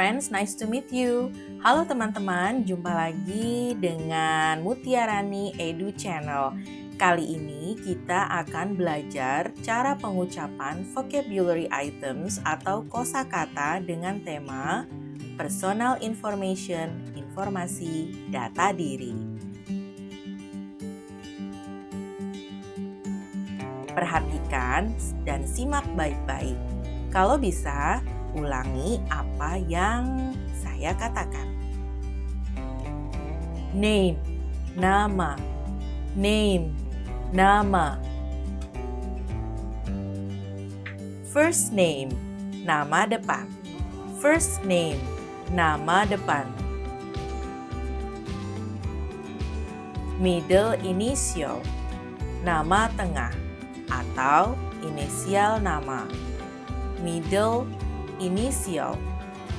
friends, nice to meet you. Halo teman-teman, jumpa lagi dengan Mutiarani Edu Channel. Kali ini kita akan belajar cara pengucapan vocabulary items atau kosakata dengan tema Personal Information, Informasi, Data Diri. Perhatikan dan simak baik-baik. Kalau bisa, ulangi apa yang saya katakan. Name, nama. Name, nama. First name, nama depan. First name, nama depan. Middle initial, nama tengah atau inisial nama. Middle initial,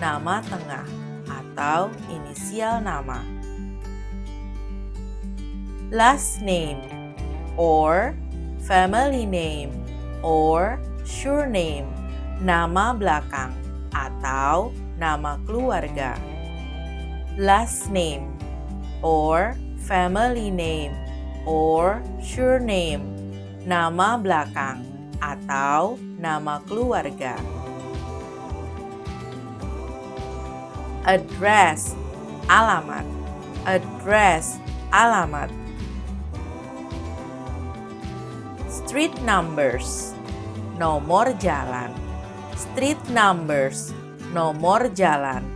nama tengah atau inisial nama. Last name or family name or surname, nama belakang atau nama keluarga. Last name or family name or surname, nama belakang atau nama keluarga. Address, alamat. Address, alamat. Street numbers, nomor jalan. Street numbers, nomor jalan.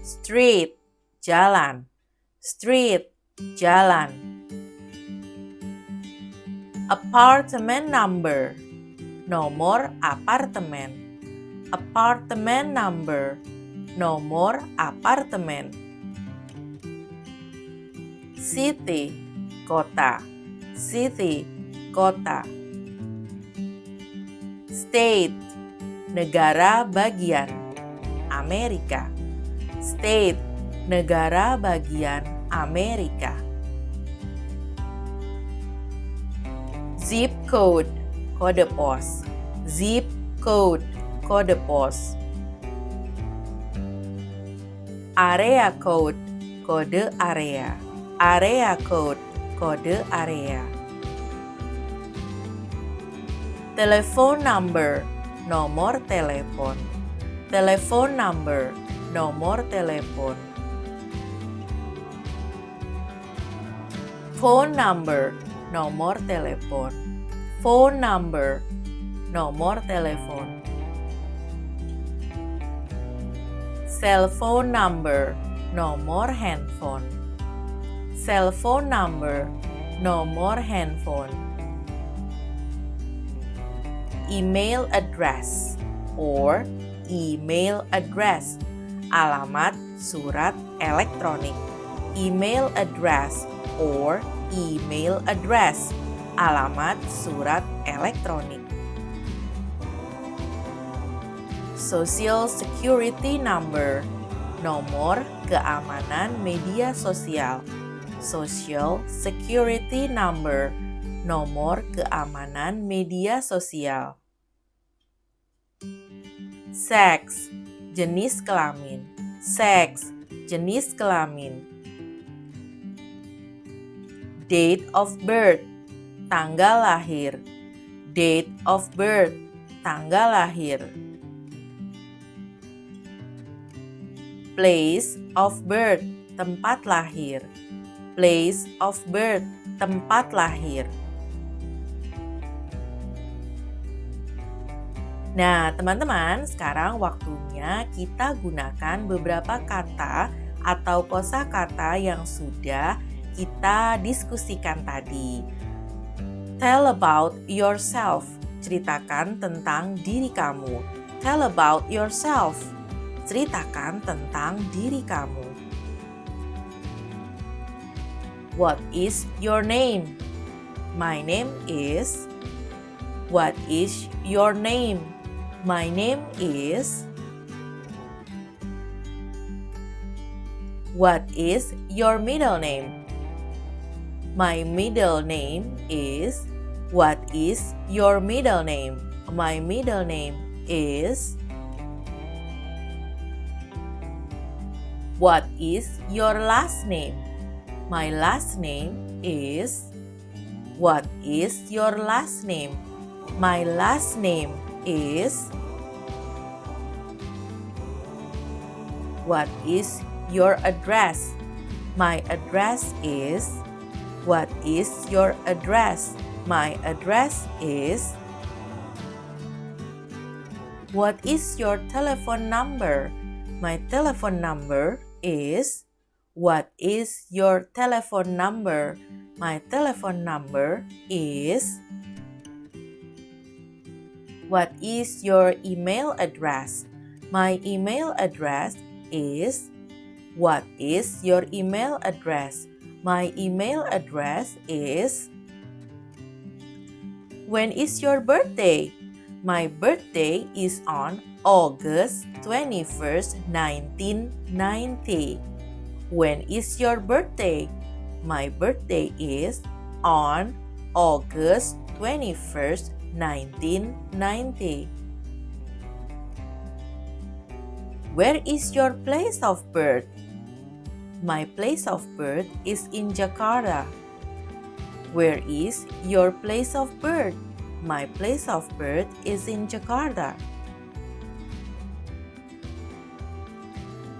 Street, jalan. Street, jalan. Apartment number, nomor apartemen. Apartment number, nomor apartemen. City, kota. City, kota. State, negara bagian. Amerika. State, negara bagian Amerika. Zip code, kode pos. Zip code, kode pos. Area code, kode area. Area code, kode area. Telepon number, nomor telepon. Telepon number, nomor telepon. Phone number, nomor telepon. Phone number, nomor telepon. Cell phone number, nomor handphone. Cell phone number, nomor handphone. Email address or email address, alamat surat elektronik. Email address or email address, alamat surat elektronik. Social security number, nomor keamanan media sosial. Social security number, nomor keamanan media sosial. Sex, jenis kelamin. Sex, jenis kelamin. Date of birth, tanggal lahir. Date of birth, tanggal lahir. Place of birth, tempat lahir. Place of birth, tempat lahir. Nah, teman-teman, sekarang waktunya kita gunakan beberapa kata atau kosakata yang sudah kita diskusikan tadi. Tell about yourself, ceritakan tentang diri kamu. Tell about yourself, ceritakan tentang diri kamu. What is your name? My name is. What is your name? My name is. What is your middle name? My middle name is. What is your middle name? My middle name is. What is your last name? My last name is. What is your last name? My last name is. What is your address? My address is. What is your address? My address is. What is your telephone number? My telephone number is. What is your telephone number? My telephone number is. What is your email address? My email address is. What is your email address? My email address is. When is your birthday? My birthday is on August 21st, 1990. When is your birthday? My birthday is on August 21st, 1990. Where is your place of birth? My place of birth is in Jakarta. Where is your place of birth? My place of birth is in Jakarta.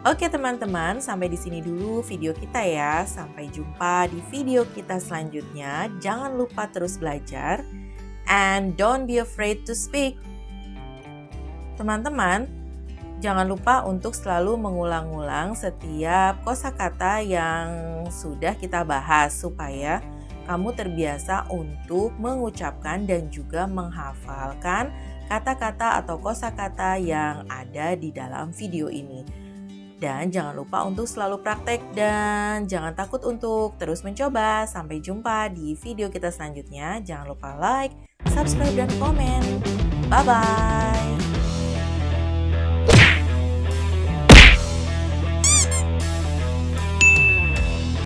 Oke teman-teman, sampai di sini dulu video kita ya. Sampai jumpa di video kita selanjutnya. Jangan lupa terus belajar. And don't be afraid to speak. Teman-teman, jangan lupa untuk selalu mengulang-ulang setiap kosakata yang sudah kita bahas supaya kamu terbiasa untuk mengucapkan dan juga menghafalkan kata-kata atau kosakata yang ada di dalam video ini. Dan jangan lupa untuk selalu praktek dan jangan takut untuk terus mencoba. Sampai jumpa di video kita selanjutnya. Jangan lupa like, subscribe, dan komen. Bye-bye!